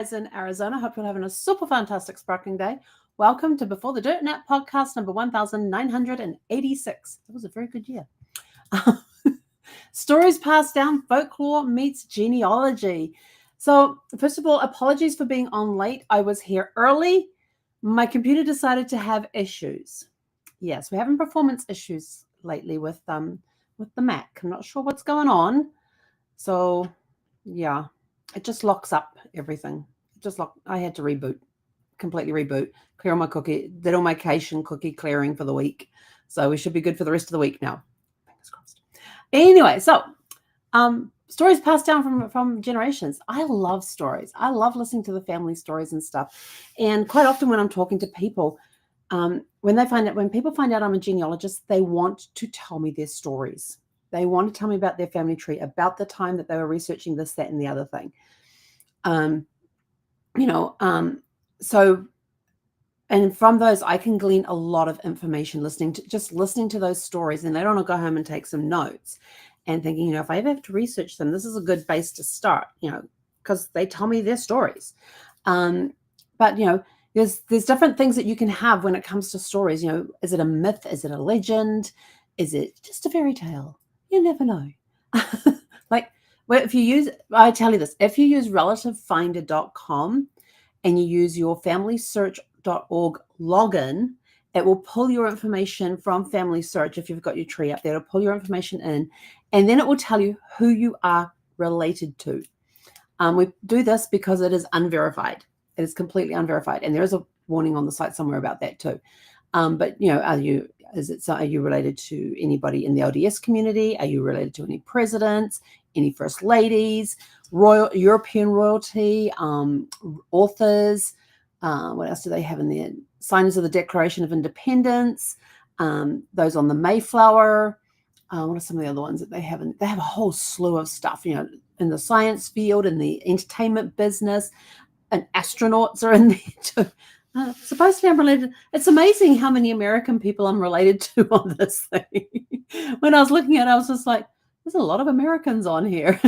In Arizona. Hope you're having a super fantastic sparkling day. Welcome to Before the Dirt Nap podcast number 1986. That was a very good year. Stories passed down, folklore meets genealogy. So, first of all, apologies for being on late. I was here early. My computer decided to have issues. Yes, we're having performance issues lately with the Mac. I'm not sure what's going on. So, yeah, it just locks up everything. I had to completely reboot, clear all my did all my cache and cookie clearing for the week. So we should be good for the rest of the week now. Fingers crossed. Anyway, so stories passed down from generations. I love stories. I love listening to the family stories and stuff. And quite often when I'm talking to people, when people find out I'm a genealogist, they want to tell me their stories. They want to tell me about their family tree, about the time that they were researching this, that, and the other thing. So, and from those, I can glean a lot of information listening to those stories. And later on, I'll go home and take some notes and thinking, if I ever have to research them, this is a good base to start, because they tell me their stories. But there's different things that you can have when it comes to stories. Is it a myth? Is it a legend? Is it just a fairy tale? You never know. I tell you this, if you use relativefinder.com and you use your familysearch.org login, it will pull your information from Family Search. If you've got your tree up there, it'll pull your information in, and then it will tell you who you are related to. We do this because it is unverified. It is completely unverified. And there is a warning on the site somewhere about that too. But are you related to anybody in the ODS community? Are you related to any presidents, any first ladies, European royalty, authors? What else do they have in there? Signers of the Declaration of Independence, those on the Mayflower. What are some of the other ones that they have? They have a whole slew of stuff, in the science field, in the entertainment business, and astronauts are in there too. Supposedly I'm related. It's amazing how many American people I'm related to on this thing. When I was looking at it, I was just like, there's a lot of Americans on here.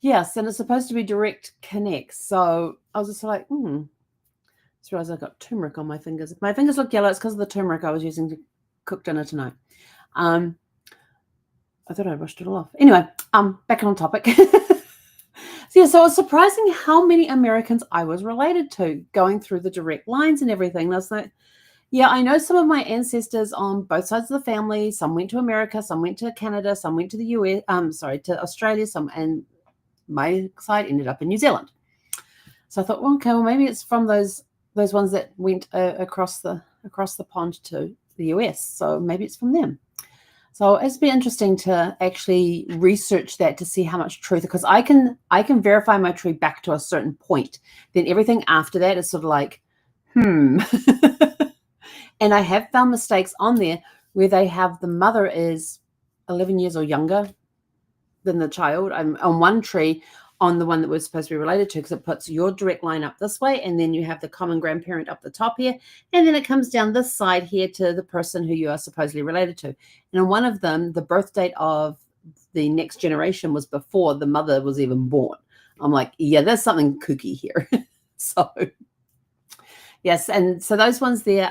Yes, and it's supposed to be direct connects. So I was just like, Just realized I've got turmeric on my fingers. If my fingers look yellow, it's because of the turmeric I was using to cook dinner tonight. I thought I rushed it all off. Anyway, back on topic. So it was surprising how many Americans I was related to, going through the direct lines and everything. And I was like, yeah, I know some of my ancestors on both sides of the family. Some went to America, some went to Canada, some went to the US, to Australia, and my side ended up in New Zealand. So I thought, well, maybe it's from those ones that went across the pond to the US. So maybe it's from them. So it's been interesting to actually research that to see how much truth, because I can verify my tree back to a certain point. Then everything after that is sort of like, And I have found mistakes on there where they have the mother is 11 years or younger than the child. I'm on one tree, on the one that we're supposed to be related to, because it puts your direct line up this way, and then you have the common grandparent up the top here, and then it comes down this side here to the person who you are supposedly related to. And on one of them, the birth date of the next generation was before the mother was even born. I'm like, yeah, there's something kooky here. So yes, and so those ones there,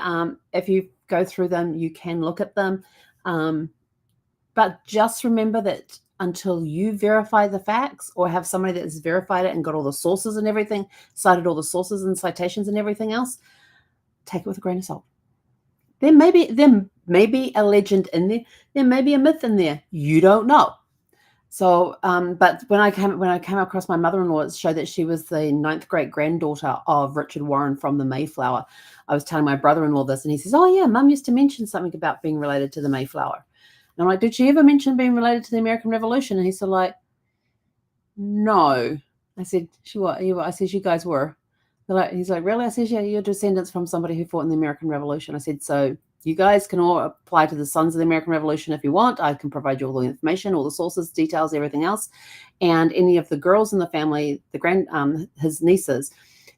if you go through them, you can look at them. But just remember that until you verify the facts, or have somebody that has verified it and got all the sources and everything, cited all the sources and citations and everything else, take it with a grain of salt. There may be a legend in there. There may be a myth in there. You don't know. So, but when I came across my mother-in-law, it showed that she was the 9th great granddaughter of Richard Warren from the Mayflower. I was telling my brother-in-law this, and he says, "Oh yeah, Mum used to mention something about being related to the Mayflower." And I'm like, "Did she ever mention being related to the American Revolution?" And he said, like, "No." I said, "She what? I said, "You guys were." He's like, "Really?" I said, "Yeah, you're descendants from somebody who fought in the American Revolution." I said, "So you guys can all apply to the Sons of the American Revolution if you want. I can provide you all the information, all the sources, details, everything else. And any of the girls in the family, his nieces,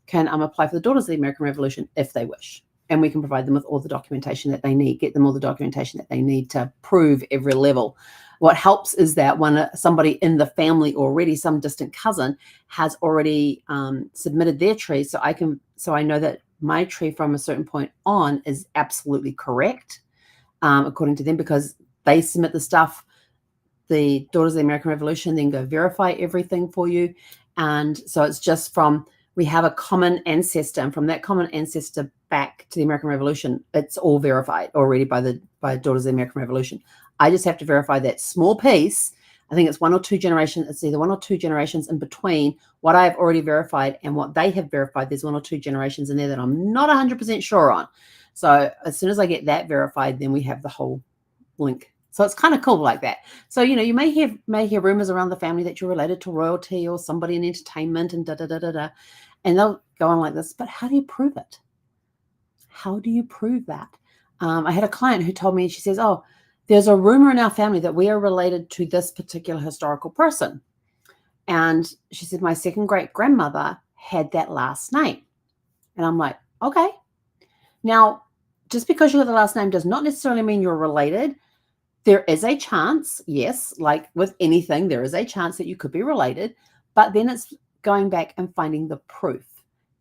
can apply for the Daughters of the American Revolution if they wish. And we can provide them with all the documentation that they need, get them all the documentation that they need to prove every level what helps is that when somebody in the family already, some distant cousin, has already submitted their tree, so I know that my tree from a certain point on is absolutely correct, according to them, because they submit the stuff. The Daughters of the American Revolution then go verify everything for you. And so it's just we have a common ancestor, and from that common ancestor back to the American Revolution, it's all verified already by Daughters of the American Revolution. I just have to verify that small piece. I think it's one or two generations. It's either one or two generations in between what I've already verified and what they have verified. There's one or two generations in there that I'm not 100% sure on. So as soon as I get that verified, then we have the whole link. So it's kind of cool like that. So, you may hear rumors around the family that you're related to royalty or somebody in entertainment and da-da-da-da-da. And they'll go on like this, but how do you prove it? How do you prove that? I had a client who told me, she says, oh, there's a rumor in our family that we are related to this particular historical person. And she said, my second great grandmother had that last name. And I'm like, okay. Now, just because you have the last name does not necessarily mean you're related. There is a chance, yes, like with anything, there is a chance that you could be related, but then it's going back and finding the proof.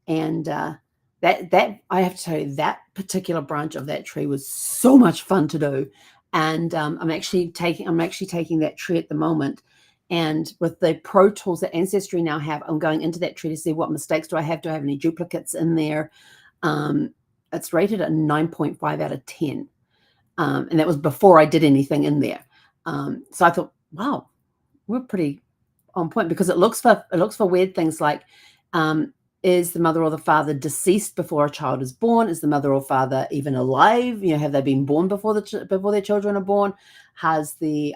And that I have to tell you, that particular branch of that tree was so much fun to do. And I'm actually taking that tree at the moment. And with the Pro Tools that Ancestry now have, I'm going into that tree to see what mistakes do I have. Do I have any duplicates in there? It's rated at 9.5 out of 10. And that was before I did anything in there. So I thought, wow, we're pretty on point, because it looks for weird things like, is the mother or the father deceased before a child is born? Is the mother or father even alive? Have they been born before their children are born? Has the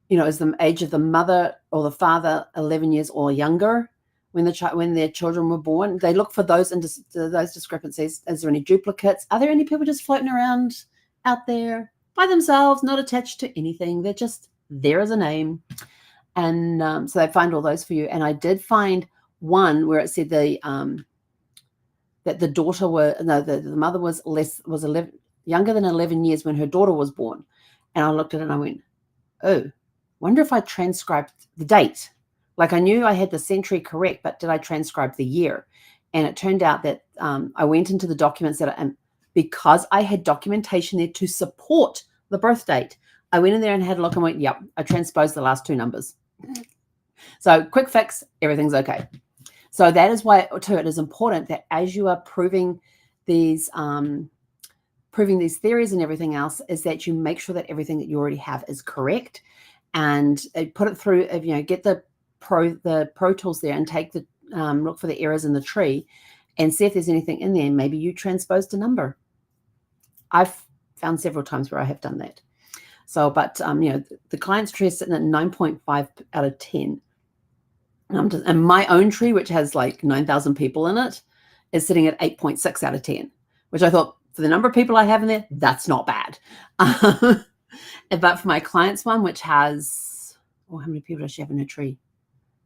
is the age of the mother or the father 11 years or younger when their children were born? They look for those discrepancies. Is there any duplicates? Are there any people just floating around out there by themselves, not attached to anything? They're just there as a name. And so they find all those for you. And I did find one where it said that the mother was 11, younger than 11 years when her daughter was born. And I looked at it and I went, oh, wonder if I transcribed the date. Like, I knew I had the century correct, but did I transcribe the year? And it turned out that I went into the documents because I had documentation there to support the birth date, I went in there and had a look and went, yep, I transposed the last two numbers. So quick fix, everything's okay. So that is why, too, it is important that as you are proving these theories and everything else, is that you make sure that everything that you already have is correct, and put it through. Get the Pro Tools there and take the look for the errors in the tree, and see if there's anything in there. Maybe you transposed a number. I've found several times where I have done that. So, but the client's tree is sitting at 9.5 out of 10. And my own tree, which has like 9,000 people in it, is sitting at 8.6 out of 10, which I thought, for the number of people I have in there, that's not bad. But for my client's one, which has, how many people does she have in her tree?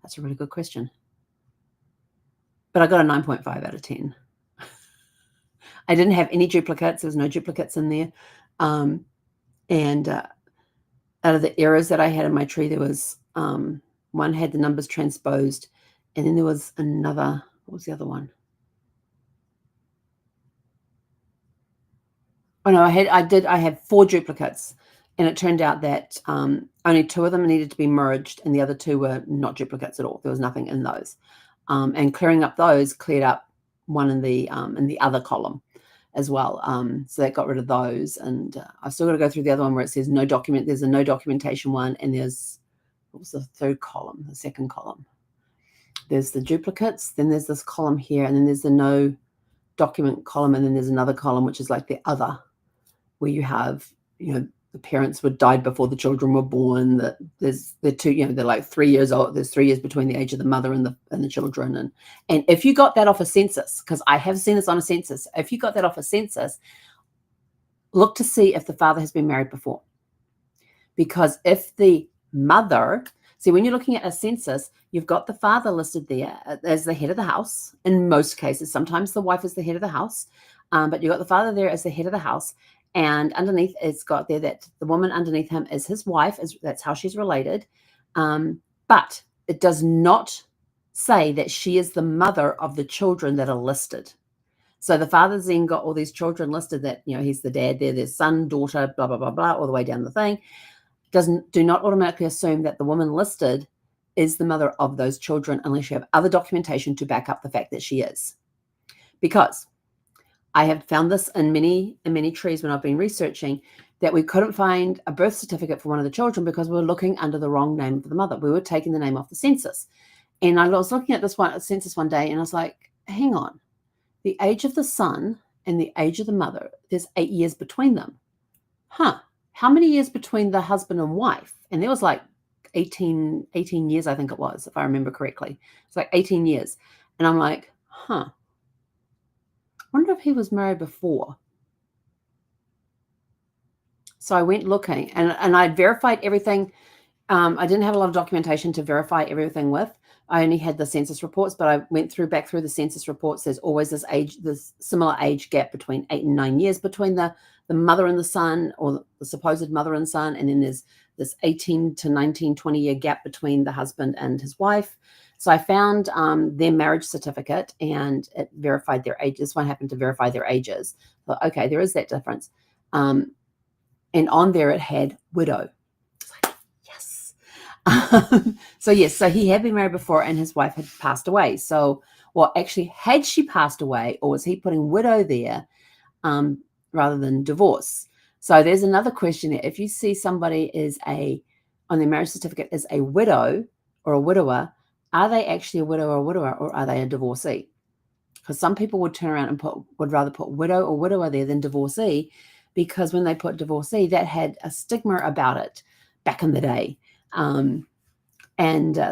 That's a really good question. But I got a 9.5 out of 10. I didn't have any duplicates. There was no duplicates in there. And out of the errors that I had in my tree, there was one had the numbers transposed, and then there was another. What was the other one? Oh no, I had 4 duplicates, and it turned out that only 2 of them needed to be merged, and the other 2 were not duplicates at all. There was nothing in those. And clearing up those cleared up one in the other column as well. So that got rid of those, and I've still got to go through the other one where it says no document. There's a no documentation one, and there's, what was the third column? The second column. There's the duplicates, then there's this column here, and then there's the no document column, and then there's another column which is like the other, where you have, the parents were died before the children were born. That they're 2, they're like 3 years old. There's 3 years between the age of the mother and the children. And if you got that off a census, because I have seen this on a census, if you got that off a census, look to see if the father has been married before. Because if the mother, see, when you're looking at a census, you've got the father listed there as the head of the house. In most cases, sometimes the wife is the head of the house, but you've got the father there as the head of the house. And underneath it's got there that the woman underneath him is his wife. That's how she's related. But it does not say that she is the mother of the children that are listed. So the father's then got all these children listed that, he's the dad there, there's son, daughter, blah, blah, blah, blah, all the way down the thing. Do not automatically assume that the woman listed is the mother of those children unless you have other documentation to back up the fact that she is. Because I have found this in many trees when I've been researching, that we couldn't find a birth certificate for one of the children because we were looking under the wrong name of the mother. We were taking the name off the census. And I was looking at this census one day, and I was like, hang on. The age of the son and the age of the mother, there's 8 years between them. How many years between the husband and wife? And there was like 18 years, I think it was, if I remember correctly. It's like 18 years. And I'm like, I wonder if he was married before. So I went looking, and I verified everything. I didn't have a lot of documentation to verify everything with. I only had the census reports, but I went back through the census reports. There's always this similar age gap between 8 and 9 years between the mother and the son, or the supposed mother and son. And then there's this 18 to 19, 20-year gap between the husband and his wife. So I found their marriage certificate, and it verified their ages. This one happened to verify their ages. So, okay, there is that difference. And on there it had widow. So yes, so he had been married before and his wife had passed away. So, well, actually, had she passed away, or was he putting widow there rather than divorce? So there's another question there. If you see somebody on their marriage certificate is a widow or a widower, are they actually a widow or a widower, or are they a divorcee? Because some people would turn around and would rather put widow or widower there than divorcee, because when they put divorcee, that had a stigma about it back in the day.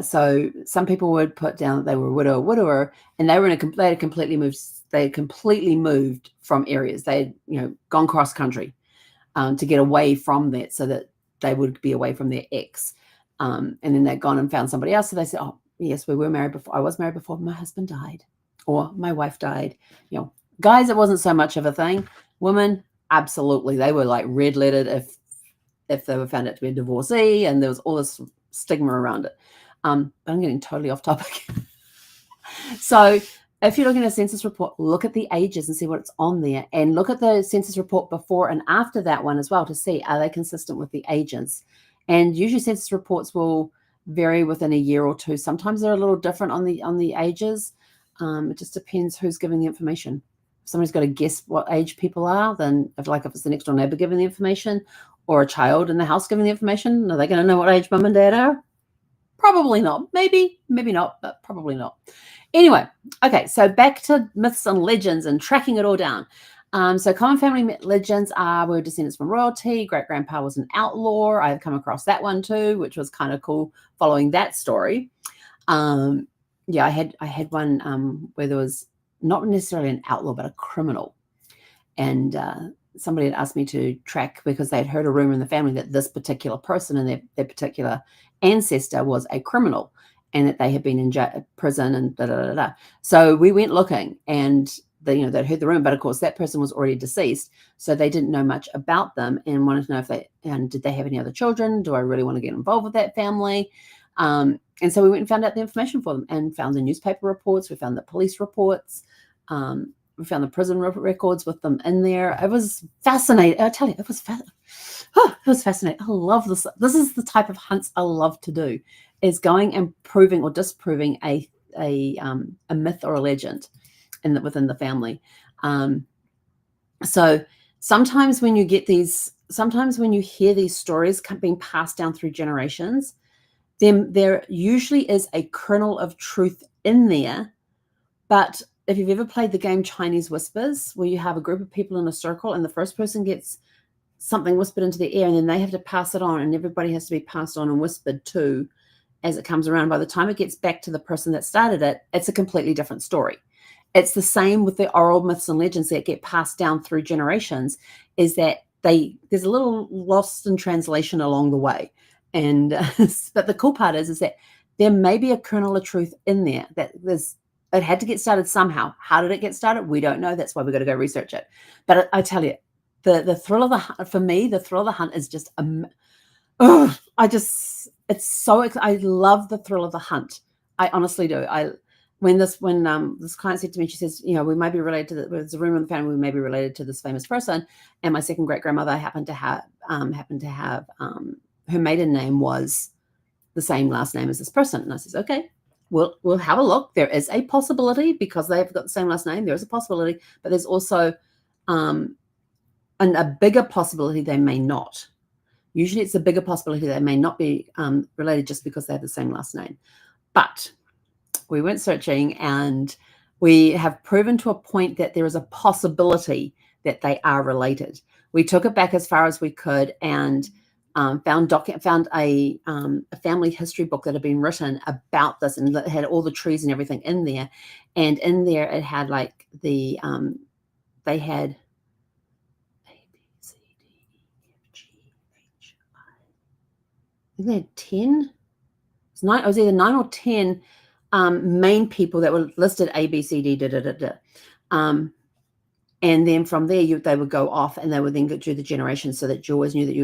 So some people would put down that they were a widow or widower, and they had completely moved from areas. They had, gone cross country to get away from that, so that they would be away from their ex. And then they'd gone and found somebody else. So they said, oh, yes, we were married before. I was married before my husband died, or my wife died. Guys, it wasn't so much of a thing. Women, absolutely. They were like red-lettered if they were found out to be a divorcee, and there was all this stigma around it. But I'm getting totally off topic. So if you're looking at a census report, look at the ages and see what's on there, and look at the census report before and after that one as well to see, are they consistent with the ages? And usually census reports will vary within a year or two. Sometimes they're a little different on the ages. It just depends who's giving the information. If somebody's got to guess what age people are, then if it's the next door neighbor giving the information, or a child in the house giving the information, are they going to know what age mum and dad are? Probably not. Maybe not, but probably not. Anyway, okay, so back to myths and legends and tracking it all down. So common family legends are we're descendants from royalty, great-grandpa was an outlaw. I've come across that one too, which was kind of cool following that story. I had one where there was not necessarily an outlaw, but a criminal. And somebody had asked me to track, because they'd heard a rumor in the family that this particular person and their particular ancestor was a criminal, and that they had been in prison and da-da-da-da. So we went looking, and they'd heard the rumor, but of course that person was already deceased, so they didn't know much about them, and wanted to know did they have any other children? Do I really want to get involved with that family? And so we went and found out the information for them, and found the newspaper reports. We found the police reports. We found the prison records with them in there. It was fascinating. I tell you, it was fascinating. I love this. This is the type of hunts I love to do, is going and proving or disproving a myth or a legend within the family. So sometimes when you hear these stories being passed down through generations, then there usually is a kernel of truth in there. But if you've ever played the game Chinese Whispers, where you have a group of people in a circle and the first person gets something whispered into the air, and then they have to pass it on, and everybody has to be passed on and whispered to as it comes around. By the time it gets back to the person that started it, it's a completely different story. It's the same with the oral myths and legends that get passed down through generations, is that there's a little lost in translation along the way. And but the cool part is that there may be a kernel of truth in there, that it had to get started somehow. How did it get started? We don't know. That's why we've got to go research it. But I tell you, the thrill of the hunt, for me, the thrill of the hunt is just it's so I love the thrill of the hunt. I honestly do. When this client said to me, she says, we may be related to there's a rumor in the family we may be related to this famous person, and my second great grandmother happened to have her maiden name was the same last name as this person. And I says, okay, we'll have a look. There is a possibility because they've got the same last name. There is a possibility, but there's also a bigger possibility they may not. Usually it's a bigger possibility they may not be related just because they have the same last name. But we went searching and we have proven to a point that there is a possibility that they are related. We took it back as far as we could and found a family history book that had been written about this, and it had all the trees and everything in there. And in there it had like they had they had 10. It was either 9 or 10 main people that were listed A, B, C, D, da, da, da, da. And then from there, they would go off and they would then go through the generations so that you always knew that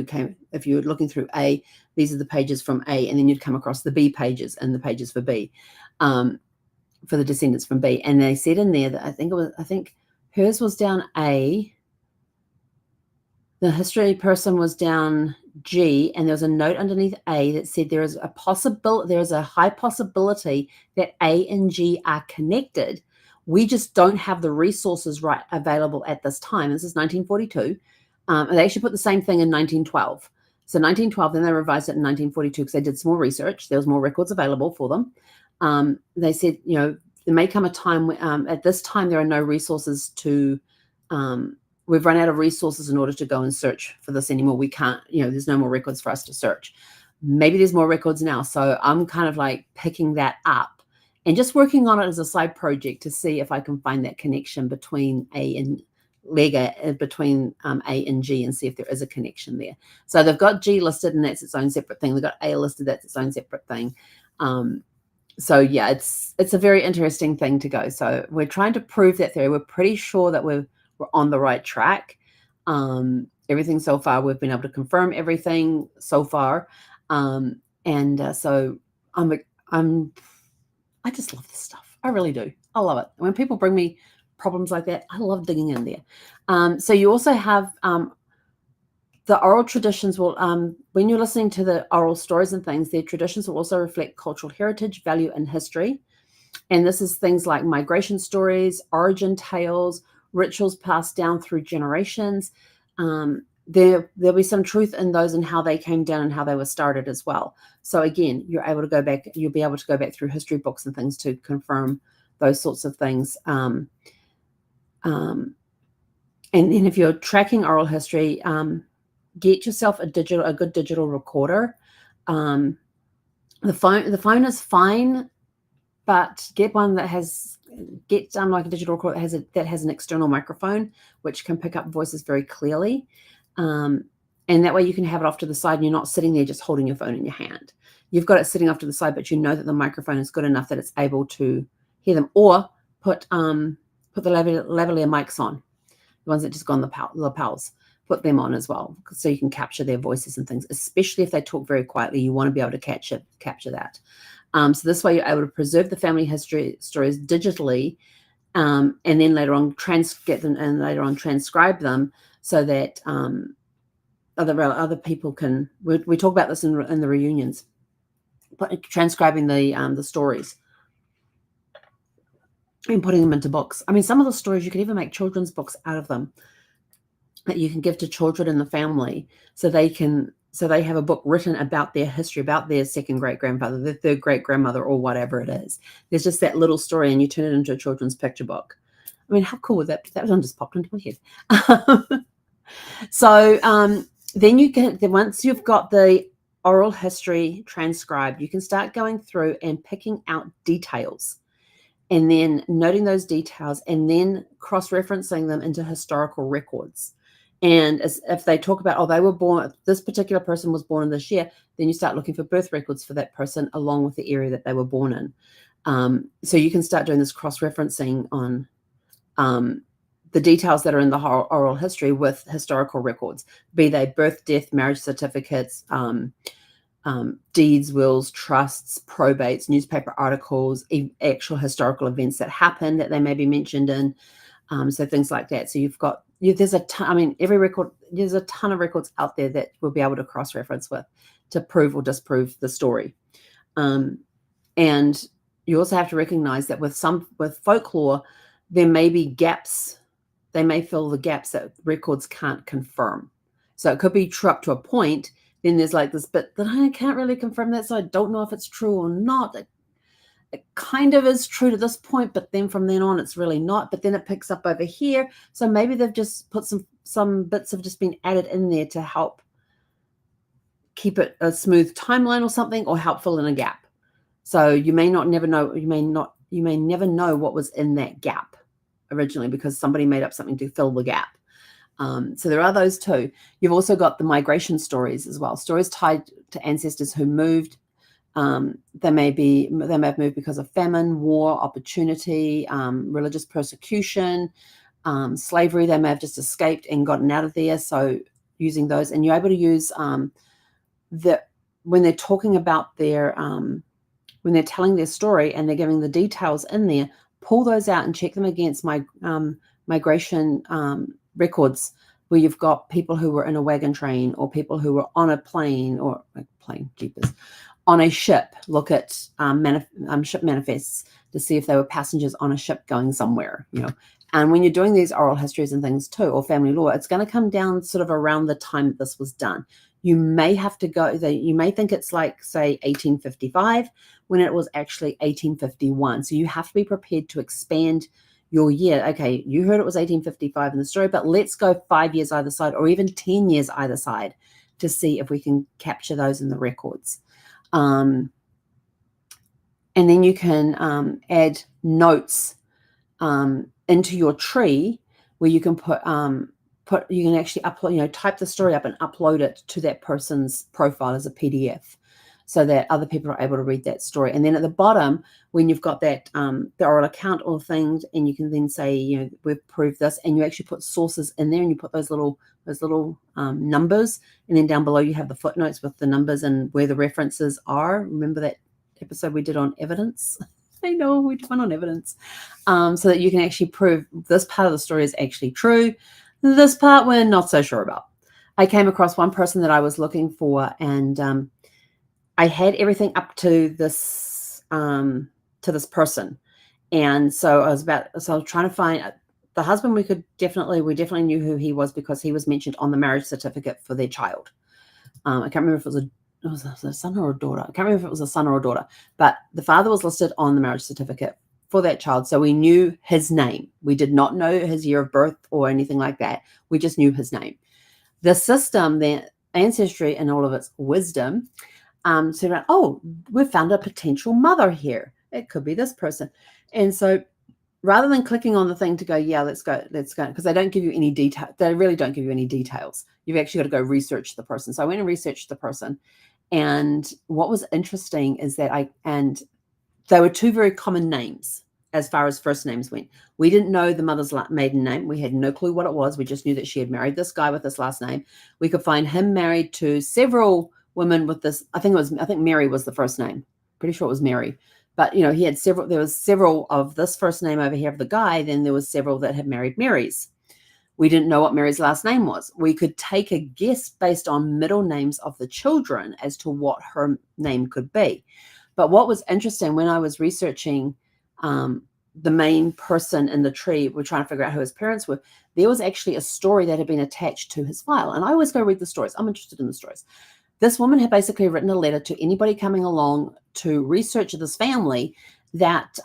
if you were looking through A, these are the pages from A, and then you'd come across the B pages and the pages for B, for the descendants from B. And they said in there that I think hers was down A, the history person was down G, and there was a note underneath A that said there is a high possibility that A and G are connected. We just don't have the resources available at this time. This is 1942. And they actually put the same thing in 1912. So 1912, then they revised it in 1942 because they did some more research. There was more records available for them. They said, there may come a time when, at this time, there are no resources to, we've run out of resources in order to go and search for this anymore. We can't, there's no more records for us to search. Maybe there's more records now. So I'm kind of like picking that up and just working on it as a side project to see if I can find that connection between A and between A and G, and see if there is a connection there. So they've got G listed, and that's its own separate thing. They've got A listed, that's its own separate thing. So yeah, it's a very interesting thing to go. So we're trying to prove that theory. We're pretty sure that we're on the right track. Everything so far, we've been able to confirm everything so far. So I just love this stuff. I really do. I love it. When people bring me problems like that, I love digging in there. So you also have the oral traditions will, when you're listening to the oral stories and things, their traditions will also reflect cultural heritage, value, and history. And this is things like migration stories, origin tales, rituals passed down through generations. There'll be some truth in those and how they came down and how they were started as well. So again, you'll be able to go back through history books and things to confirm those sorts of things. And then if you're tracking oral history, get yourself a good digital recorder. The phone is fine, but get one that like a digital recorder that has an external microphone, which can pick up voices very clearly. And that way you can have it off to the side and you're not sitting there just holding your phone in your hand. You've got it sitting off to the side, but you know that the microphone is good enough that it's able to hear them. Or put the lavalier mics on, the ones that just go on the lapels. Put them on as well, so you can capture their voices and things, especially if they talk very quietly. You want to be able to capture that. So this way you're able to preserve the family history stories digitally, and then later on transcribe them so that other people can. We talk about this in the reunions, transcribing the stories and putting them into books. I mean, some of the stories you could even make children's books out of them that you can give to children in the family, so they have a book written about their history, about their second great grandfather, their third great grandmother, or whatever it is. There's just that little story, and you turn it into a children's picture book. I mean, how cool would that be? That one just popped into my head. So then once you've got the oral history transcribed, you can start going through and picking out details, and then noting those details, and then cross-referencing them into historical records. And if they talk about, this particular person was born in this year, then you start looking for birth records for that person along with the area that they were born in. So you can start doing this cross-referencing on the details that are in the oral history with historical records, be they birth, death, marriage certificates, deeds, wills, trusts, probates, newspaper articles, actual historical events that happened that they may be mentioned in. So things like that. So you've got, there's a ton, I mean, every record, there's a ton of records out there that we'll be able to cross-reference with to prove or disprove the story. And you also have to recognize that with folklore, there may be gaps. They may fill the gaps that records can't confirm. So it could be true up to a point. Then there's like this bit that I can't really confirm that, so I don't know if it's true or not. It kind of is true to this point, but then from then on, it's really not. But then it picks up over here. So maybe they've just put some bits have just been added in there to help keep it a smooth timeline or something, or help fill in a gap. So you may never know what was in that gap originally, because somebody made up something to fill the gap. So there are those two. You've also got the migration stories as well. Stories tied to ancestors who moved. They may have moved because of famine, war, opportunity, religious persecution, slavery. They may have just escaped and gotten out of there. So using those, and you're able to use when they're talking about their when they're telling their story and they're giving the details in there, pull those out and check them against migration records, where you've got people who were in a wagon train, or people who were on a plane, or jeepers, on a ship. Look at ship manifests to see if they were passengers on a ship going somewhere, And when you're doing these oral histories and things too, or family law, it's going to come down sort of around the time that this was done. You may have to go, you may think it's like, say, 1855, when it was actually 1851. So you have to be prepared to expand your year. Okay, you heard it was 1855 in the story, but let's go 5 years either side, or even 10 years either side, to see if we can capture those in the records. And then you can add notes into your tree, where you can you can actually upload, type the story up and upload it to that person's profile as a PDF, so that other people are able to read that story. And then at the bottom, when you've got that the oral account or things, and you can then say, we've proved this, and you actually put sources in there, and you put those little numbers, and then down below you have the footnotes with the numbers and where the references are. Remember that episode we did on evidence? I know, we did one on evidence, so that you can actually prove this part of the story is actually true. This part we're not so sure about. I came across one person that I was looking for, and I had everything up to this person, and so I was trying to find the husband. We definitely knew who he was, because he was mentioned on the marriage certificate for their child. I can't remember if it was a son or a daughter. I can't remember if it was a son or a daughter, but the father was listed on the marriage certificate for that child. So we knew his name. We did not know his year of birth or anything like that. We just knew his name. The system, the ancestry and all of its wisdom, said, oh, we've found a potential mother here. It could be this person. And so rather than clicking on the thing to go, yeah, let's go, because they don't give you any detail. They really don't give you any details. You've actually got to go research the person. So I went and researched the person. And what was interesting is that they were two very common names as far as first names went. We didn't know the mother's maiden name. We had no clue what it was. We just knew that she had married this guy with this last name. We could find him married to several women with this. I think Mary was the first name. Pretty sure it was Mary. But, he had several. There was several of this first name over here of the guy. Then there was several that had married Marys. We didn't know what Mary's last name was. We could take a guess based on middle names of the children as to what her name could be. But what was interesting, when I was researching the main person in the tree, we're trying to figure out who his parents were, there was actually a story that had been attached to his file. And I always go read the stories. I'm interested in the stories. This woman had basically written a letter to anybody coming along to research this family, that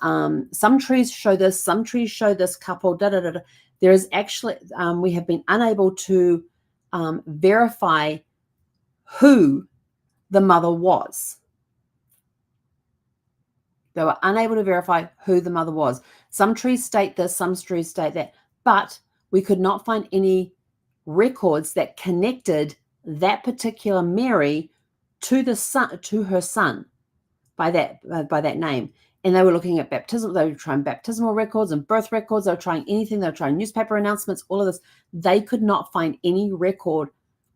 some trees show this, some trees show this couple, da-da-da-da. There is actually, we have been unable to verify who the mother was. They were unable to verify who the mother was. Some trees state this, some trees state that, but we could not find any records that connected that particular Mary to her son. by that name. And they were looking at baptism. They were trying baptismal records and birth records. They were trying anything. They were trying newspaper announcements, all of this. They could not find any record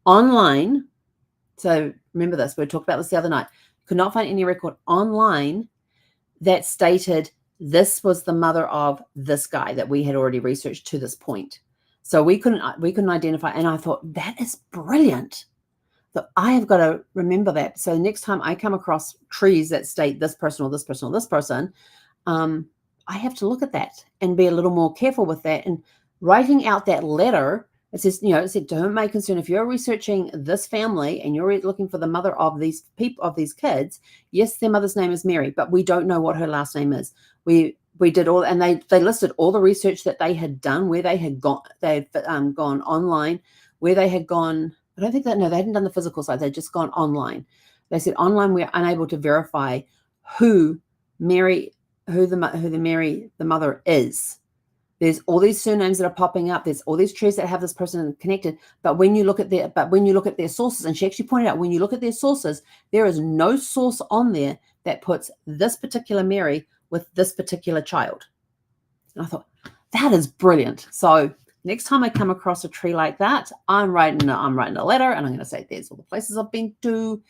online. So remember this. We talked about this the other night. Could not find any record online that stated this was the mother of this guy that we had already researched to this point. So we couldn't identify. And I thought, that is brilliant. So I have got to remember that. So next time I come across trees that state this person or this person or this person, I have to look at that and be a little more careful with that. And writing out that letter, it says, it said, to whom may concern, if you're researching this family and you're looking for the mother of these people, of these kids, yes, their mother's name is Mary, but we don't know what her last name is. We did all, and they listed all the research that they had done, where they had gone, gone online, where they had gone. I don't think they hadn't done the physical side. They'd just gone online. They said online, we're unable to verify who the mother is. There's all these surnames that are popping up. There's all these trees that have this person connected. But when you look at their sources, and she actually pointed out, when you look at their sources, there is no source on there that puts this particular Mary with this particular child. And I thought, that is brilliant. So next time I come across a tree like that, I'm writing a letter, and I'm going to say, there's all the places I've been to,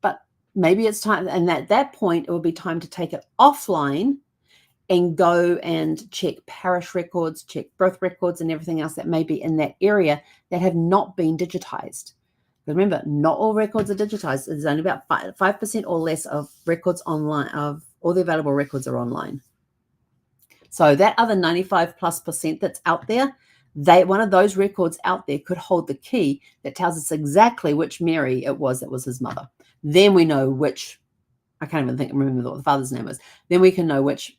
but maybe it's time. And at that point, it will be time to take it offline and go and check parish records, check birth records, and everything else that may be in that area that have not been digitized. But remember, not all records are digitized. There's only about 5% or less of records online, of all the available records are online. So that other 95+% that's out there, one of those records out there could hold the key that tells us exactly which Mary it was that was his mother. Then we know which, I can't even remember what the father's name was. Then we can know which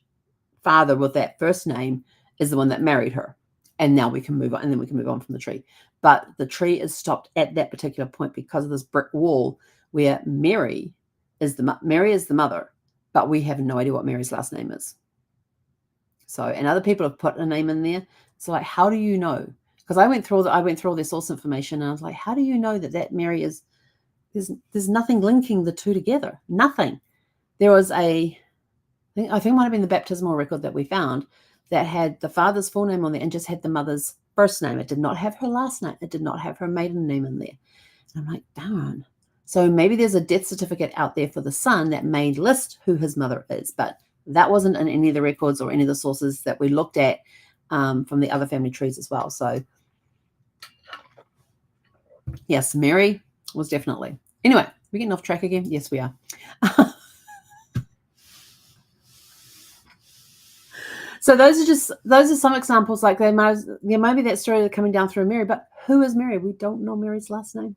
father with that first name is the one that married her. And now we can move on, and then we can move on from the tree. But the tree is stopped at that particular point because of this brick wall where Mary is the mother, but we have no idea what Mary's last name is. So, and other people have put a name in there. So like, how do you know? Because I went through all their source information, and I was like, how do you know that Mary is, there's nothing linking the two together. Nothing. There was I think it might have been the baptismal record that we found that had the father's full name on there and just had the mother's first name. It did not have her last name. It did not have her maiden name in there. And I'm like, darn. So maybe there's a death certificate out there for the son that may list who his mother is, but that wasn't in any of the records or any of the sources that we looked at from the other family trees as well. So yes, Mary was definitely. Anyway, we're getting off track again. Yes, we are. So those are some examples. Like there might be that story coming down through Mary, but who is Mary? We don't know Mary's last name.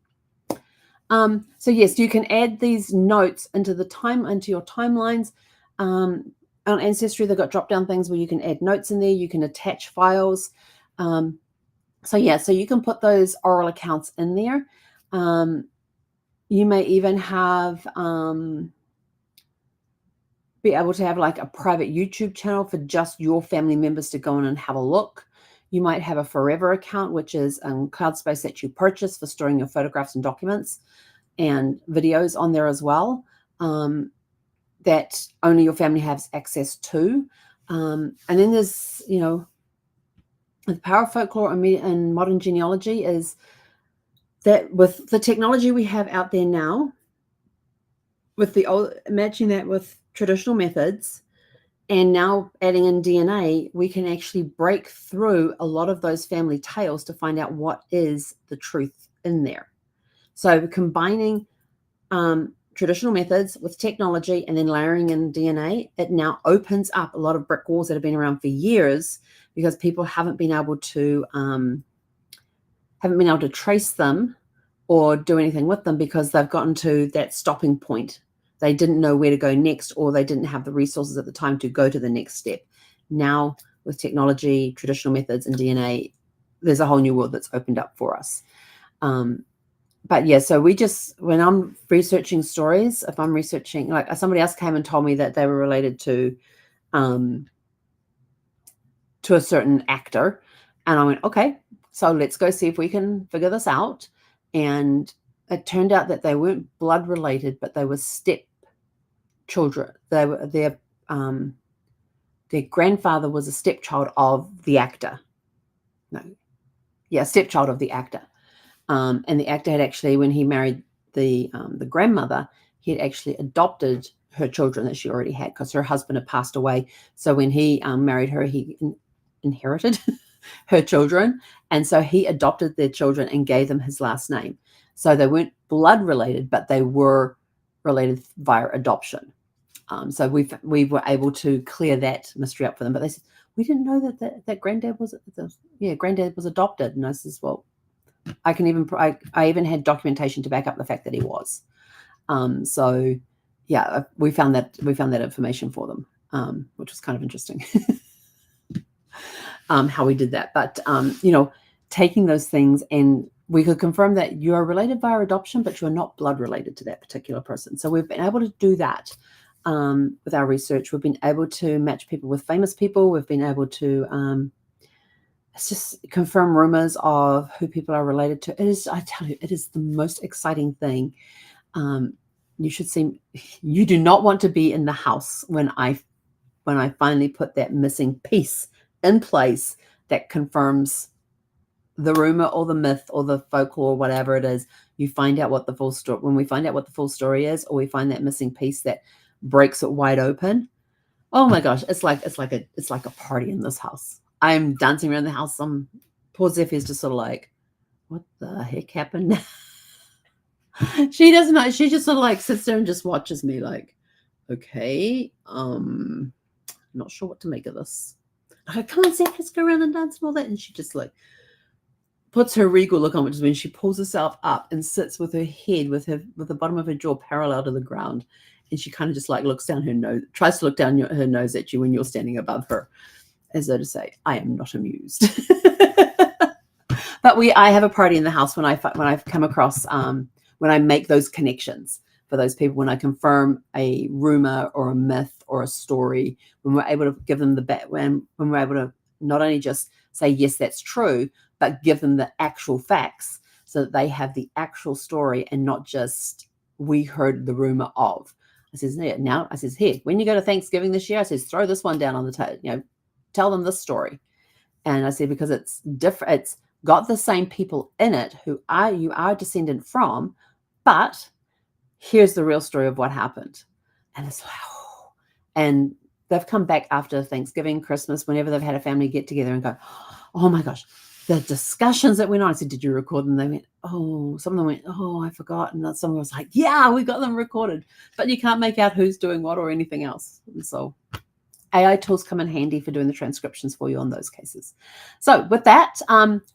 So yes, you can add these notes into your timelines. On Ancestry, they've got drop-down things where you can add notes in there. You can attach files. So you can put those oral accounts in there. You may even have be able to have like a private YouTube channel for just your family members to go in and have a look. You might have a Forever account, which is cloud space that you purchase for storing your photographs and documents and videos on there as well, that only your family has access to. And then there's, the power of folklore and modern genealogy is that with the technology we have out there now, with the old, matching that with traditional methods, and now adding in DNA, we can actually break through a lot of those family tales to find out what is the truth in there. So combining traditional methods with technology and then layering in DNA, it now opens up a lot of brick walls that have been around for years because people haven't been able to trace them or do anything with them because they've gotten to that stopping point. They didn't know where to go next, or they didn't have the resources at the time to go to the next step. Now, with technology, traditional methods, and DNA, there's a whole new world that's opened up for us. But yeah, so when I'm researching stories, if I'm researching, like somebody else came and told me that they were related to a certain actor, and I went, okay, so let's go see if we can figure this out. And it turned out that they weren't blood related, but they were step children. Their grandfather was a stepchild of the actor. Stepchild of the actor. And the actor had actually, when he married the grandmother, he had actually adopted her children that she already had because her husband had passed away. So when he married her, he inherited her children. And so he adopted their children and gave them his last name. So they weren't blood related, but they were related via adoption. So we were able to clear that mystery up for them. But they said, we didn't know that granddad was adopted. And I says, well, I even had documentation to back up the fact that he was. So yeah, we found that information for them, which was kind of interesting. How we did that. But taking those things, and we could confirm that you are related via adoption, but you are not blood related to that particular person. So we've been able to do that with our research. We've been able to match people with famous people. We've been able to it's just confirm rumors of who people are related to. I tell you, it is the most exciting thing. You should see. You do not want to be in the house when I finally put that missing piece in place that confirms the rumor or the myth or the folklore, whatever it is. You find out what the full story. When we find out what the full story is, or we find that missing piece that breaks it wide open. Oh my gosh, it's like a party in this house. I'm dancing around the house. Poor Zephyr just sort of like, what the heck happened? She doesn't know. She just sort of like sits there and just watches me like, okay, not sure what to make of this. I go, come on, Zephyr, let's go around and dance and all that. And she just like puts her regal look on, which is when she pulls herself up and sits with her head, with the bottom of her jaw parallel to the ground. And she kind of just like looks down her nose, tries to look down her nose at you when you're standing above her, as though to say, I am not amused. But I have a party in the house when I've come across, when I make those connections for those people, when I confirm a rumor or a myth or a story, when we're able to give them when we're able to not only just say, yes, that's true, but give them the actual facts so that they have the actual story and not just, we heard the rumor of. I says, here, when you go to Thanksgiving this year, I says, throw this one down on the table, tell them this story. And I said, because it's different, it's got the same people in it who you are descendant from, but here's the real story of what happened. And it's like, oh. And they've come back after Thanksgiving, Christmas, whenever they've had a family get together and go, oh my gosh, the discussions that went on. I said, did you record them? They went, oh, some of them went, oh, I forgot. And someone was like, yeah, we got them recorded. But you can't make out who's doing what or anything else. And so AI tools come in handy for doing the transcriptions for you on those cases. So with that,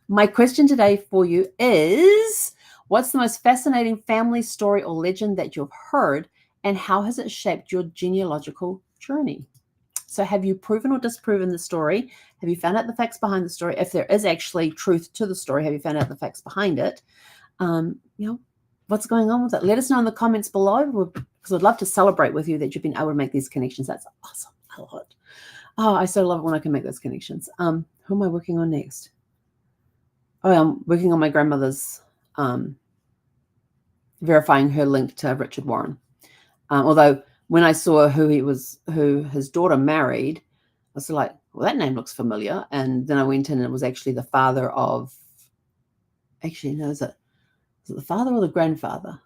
my question today for you is, what's the most fascinating family story or legend that you've heard, and how has it shaped your genealogical journey? So have you proven or disproven the story? Have you found out the facts behind the story? If there is actually truth to the story, have you found out the facts behind it? What's going on with it? Let us know in the comments below, because I'd love to celebrate with you that you've been able to make these connections. That's awesome. I love it. Oh, I so love it when I can make those connections. Who am I working on next? Oh, I'm working on my grandmother's, verifying her link to Richard Warren. Although when I saw who his daughter married, I was like, well, that name looks familiar. And then I went in and it was actually the father of, is it the father or the grandfather?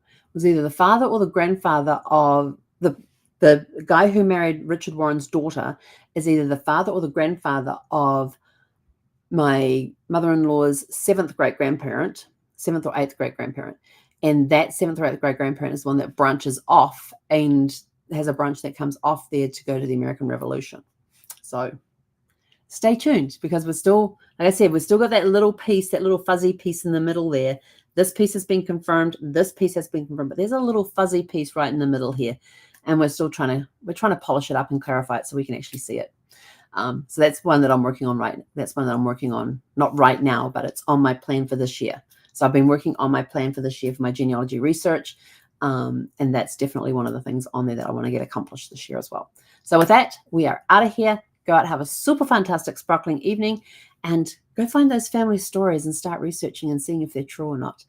It was either the father or the grandfather of the guy who married Richard Warren's daughter is either the father or the grandfather of my mother-in-law's seventh or eighth great-grandparent. And that seventh or eighth great-grandparent is one that branches off and has a branch that comes off there to go to the American Revolution. So stay tuned, because we're still, like I said, we've still got that little piece, that little fuzzy piece in the middle there. This piece has been confirmed. This piece has been confirmed, but there's a little fuzzy piece right in the middle here. And we're trying to polish it up and clarify it so we can actually see it. So that's one that I'm working on not right now, but it's on my plan for this year. So I've been working on my plan for this year for my genealogy research. And that's definitely one of the things on there that I want to get accomplished this year as well. So with that, we are out of here. Go out, have a super fantastic, sparkling evening, and go find those family stories and start researching and seeing if they're true or not.